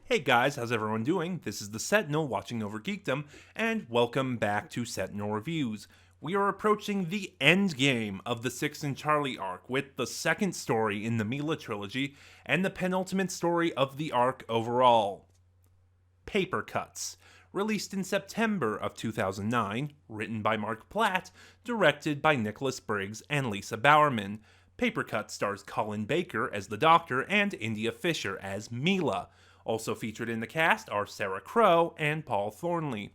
Hey guys, how's everyone doing? This is the Sentinel watching over Geekdom, and welcome back to Sentinel Reviews. We are approaching the end game of the Six Charley arc with the second story in the Mila trilogy and the penultimate story of the arc overall. Paper Cuts, released in September of 2009, written by Mark Platt, directed by Nicholas Briggs and Lisa Bowerman. Paper Cuts stars Colin Baker as the Doctor and India Fisher as Mila. Also featured in the cast are Sarah Crowe and Paul Thornley.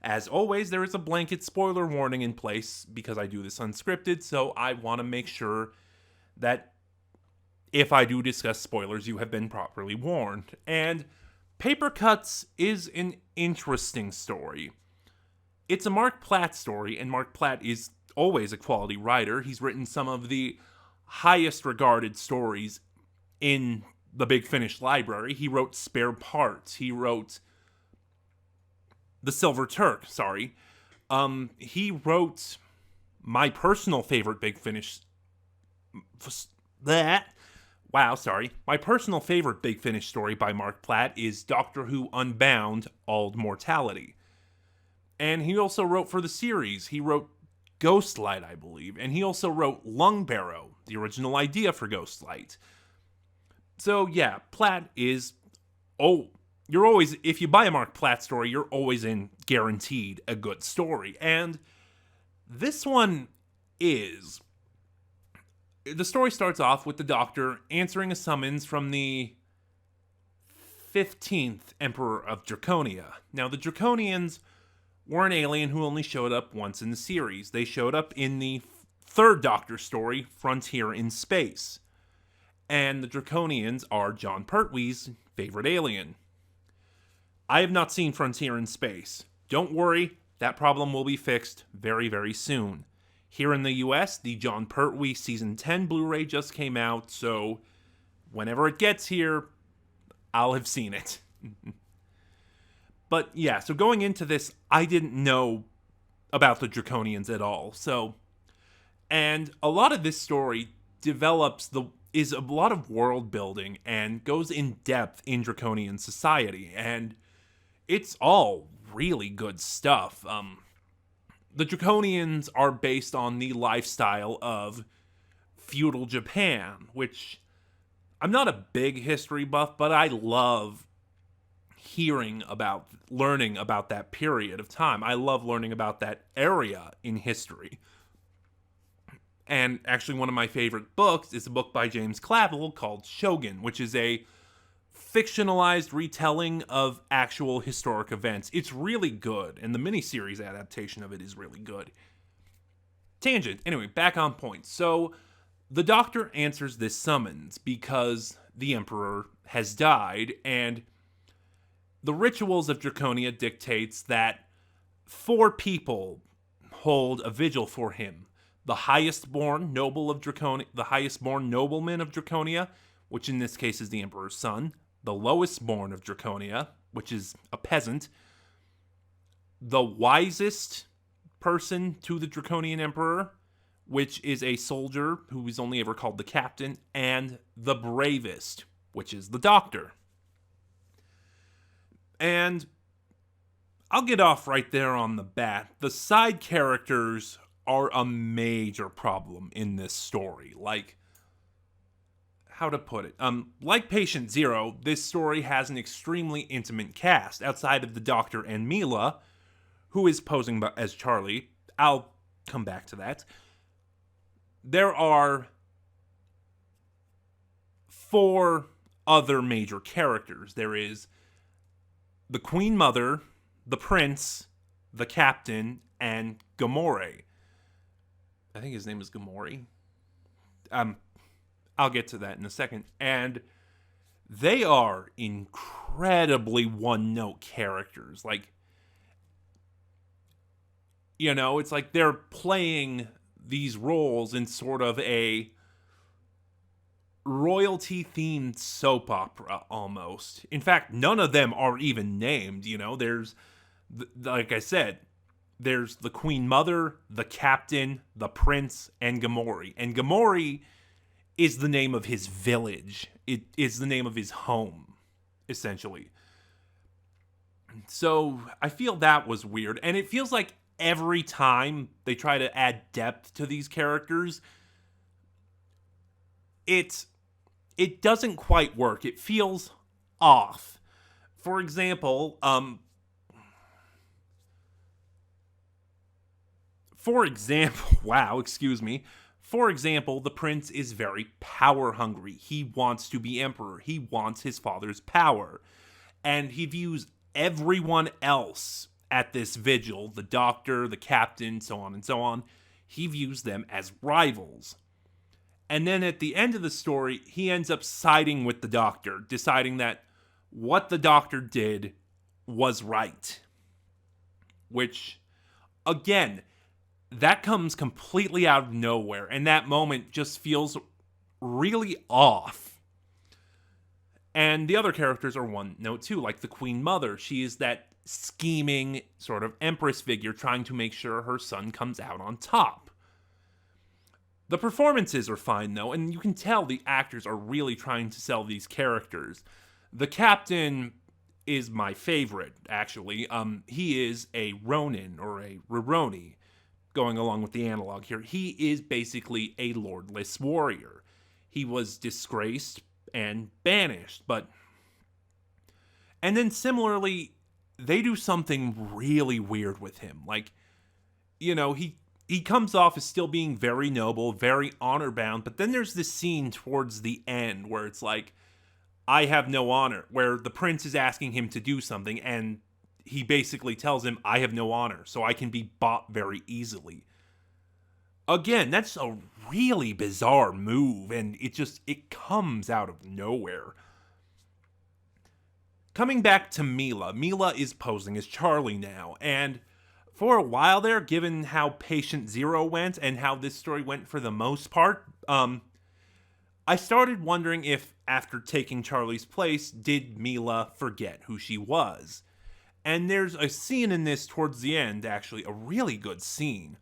As always, there is a blanket spoiler warning in place because I do this unscripted, so I want to make sure that if I do discuss spoilers, you have been properly warned. And Paper Cuts is an interesting story. It's a Mark Platt story, and Mark Platt is always a quality writer. He's written some of the highest regarded stories in the Big Finish library. He wrote Spare Parts. He wrote The Silver Turk, he wrote my personal favorite Big Finish... My personal favorite Big Finish story by Mark Platt is Doctor Who Unbound, Auld Mortality. And he also wrote for the series. He wrote Ghostlight, I believe. And he also wrote Lung Barrow, the original idea for Ghostlight. So yeah, Platt is... you're always... If you buy a Mark Platt story, you're always in guaranteed a good story. And this one is... The story starts off with the Doctor answering a summons from the 15th Emperor of Draconia. Now, the Draconians were an alien who only showed up once in the series. They showed up in the third Doctor story, Frontier in Space. And the Draconians are John Pertwee's favorite alien. I have not seen Frontier in Space. Don't worry, that problem will be fixed very, very soon. Here in the US, the John Pertwee Season 10 Blu-ray just came out, so whenever it gets here, I'll have seen it. But yeah, so going into this, I didn't know about the Draconians at all. And a lot of this story is a lot of world building and goes in depth in Draconian society, and it's all really good stuff. The Draconians are based on the lifestyle of feudal Japan, which I'm not a big history buff, but I love learning about that period of time. I love learning about that area in history. And actually, one of my favorite books is a book by James Clavell called Shogun, which is a fictionalized retelling of actual historic events. It's really good, and the miniseries adaptation of it is really good. Tangent. Anyway, back on point. So, the Doctor answers this summons because the Emperor has died, and the rituals of Draconia dictates that 4 people hold a vigil for him. The highest-born nobleman of Draconia, which in this case is the Emperor's son. The lowest-born of Draconia, which is a peasant. The wisest person to the Draconian Emperor, which is a soldier who is only ever called the captain. And the bravest, which is the Doctor. And I'll get off right there on the bat. The side characters are a major problem in this story. How to put it? Like Patient Zero, this story has an extremely intimate cast. Outside of the Doctor and Mila, who is posing as Charlie, I'll come back to that. There are 4 other major characters. There is the Queen Mother, the Prince, the Captain, and Gamore. I think his name is Gamori. I'll get to that in a second. And they are incredibly one-note characters. It's like they're playing these roles in sort of a royalty-themed soap opera, almost. In fact, none of them are even named, There's, like I said... There's the Queen Mother, the Captain, the Prince, and Gamori. And Gamori is the name of his village. It is the name of his home. essentially. So I feel that was weird. And it feels like every time they try to add depth to these characters, it doesn't quite work. It feels off. For example, wow, excuse me. For example, the prince is very power hungry. He wants to be emperor. He wants his father's power. And he views everyone else at this vigil, the doctor, the captain, so on and so on, he views them as rivals. And then at the end of the story, he ends up siding with the doctor, deciding that what the doctor did was right. Which, again, that comes completely out of nowhere, and that moment just feels really off. And the other characters are one note too, like the Queen Mother. She is that scheming sort of empress figure trying to make sure her son comes out on top. The performances are fine though, and you can tell the actors are really trying to sell these characters. The captain is my favorite, actually. He is a Ronin, or a Roroni, going along with the analog here. He is basically a lordless warrior. He was disgraced and banished, and then similarly, they do something really weird with him. Like, he comes off as still being very noble, very honor-bound, but then there's this scene towards the end where it's like, I have no honor, where the prince is asking him to do something, and he basically tells him, I have no honor, so I can be bought very easily. Again, that's a really bizarre move, and it comes out of nowhere. Coming back to Mila. Mila is posing as Charlie now, and for a while there, given how Patient Zero went, and how this story went for the most part, I started wondering if, after taking Charlie's place, did Mila forget who she was? And there's a scene in this towards the end, actually, a really good scene,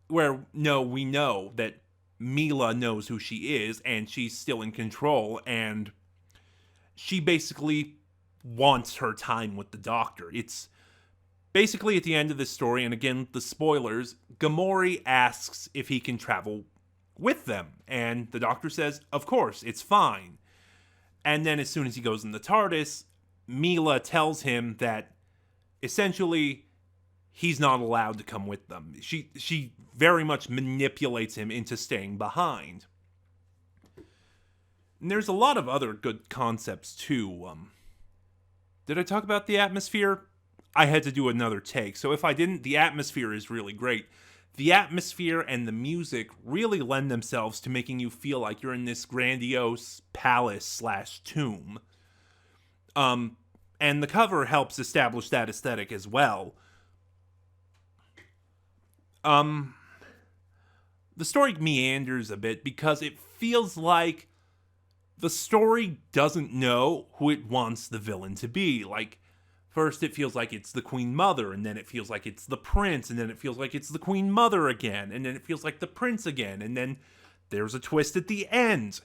where, we know that Mila knows who she is, and she's still in control, and she basically wants her time with the doctor. It's basically at the end of this story, and again, the spoilers, Gamori asks if he can travel with them, and the doctor says, of course, it's fine. And then as soon as he goes in the TARDIS, Mila tells him that essentially he's not allowed to come with them. She very much manipulates him into staying behind. And there's a lot of other good concepts too. Did I talk about the atmosphere? I had to do another take, so if I didn't, the atmosphere is really great. The atmosphere and the music really lend themselves to making you feel like you're in this grandiose palace/tomb. And the cover helps establish that aesthetic as well. The story meanders a bit because it feels like the story doesn't know who it wants the villain to be. Like, first it feels like it's the Queen Mother, and then it feels like it's the Prince, and then it feels like it's the Queen Mother again, and then it feels like the Prince again, and then there's a twist at the end.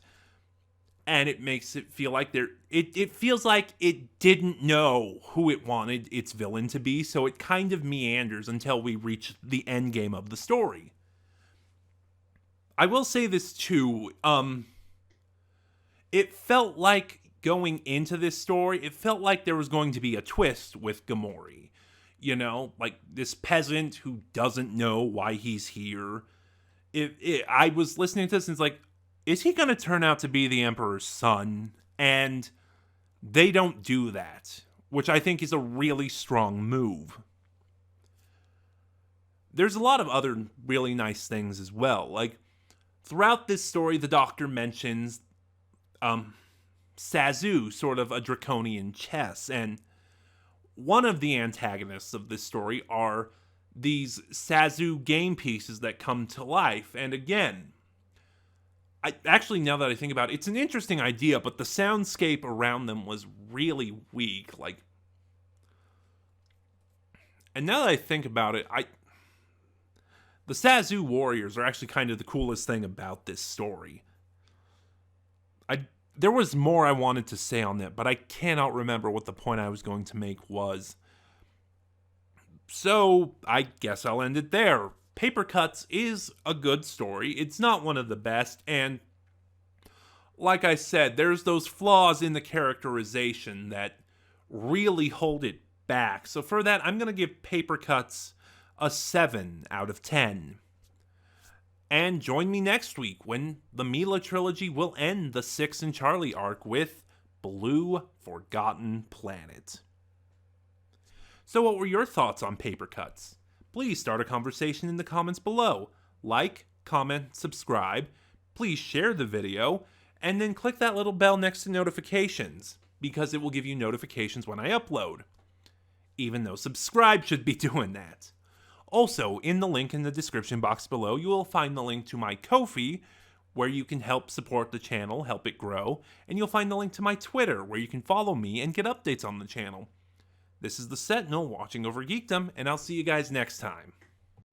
And it makes it feel like it feels like it didn't know who it wanted its villain to be, so it kind of meanders until we reach the end game of the story. I will say this too, it felt like going into this story, it felt like there was going to be a twist with Gamori. Like this peasant who doesn't know why he's here. I was listening to this and it's like, is he going to turn out to be the Emperor's son? And they don't do that, which I think is a really strong move. There's a lot of other really nice things as well. Like, throughout this story, the Doctor mentions Sazu, sort of a Draconian chess, and one of the antagonists of this story are these Sazu game pieces that come to life. And again, now that I think about it, it's an interesting idea, but the soundscape around them was really weak. And now that I think about it, the Sazu warriors are actually kind of the coolest thing about this story. There was more I wanted to say on that, but I cannot remember what the point I was going to make was. So, I guess I'll end it there. Paper Cuts is a good story. It's not one of the best, and like I said, there's those flaws in the characterization that really hold it back. So for that, I'm going to give Paper Cuts a 7 out of 10. And join me next week when the Mila trilogy will end the Six Charley arc with Blue Forgotten Planet. So what were your thoughts on Paper Cuts? Please start a conversation in the comments below. Like, comment, subscribe. Please share the video, and then click that little bell next to notifications, because it will give you notifications when I upload. Even though subscribe should be doing that. Also, in the link in the description box below, you will find the link to my Ko-fi, where you can help support the channel, help it grow, and you'll find the link to my Twitter, where you can follow me and get updates on the channel. This is the Sentinel watching over Geekdom, and I'll see you guys next time.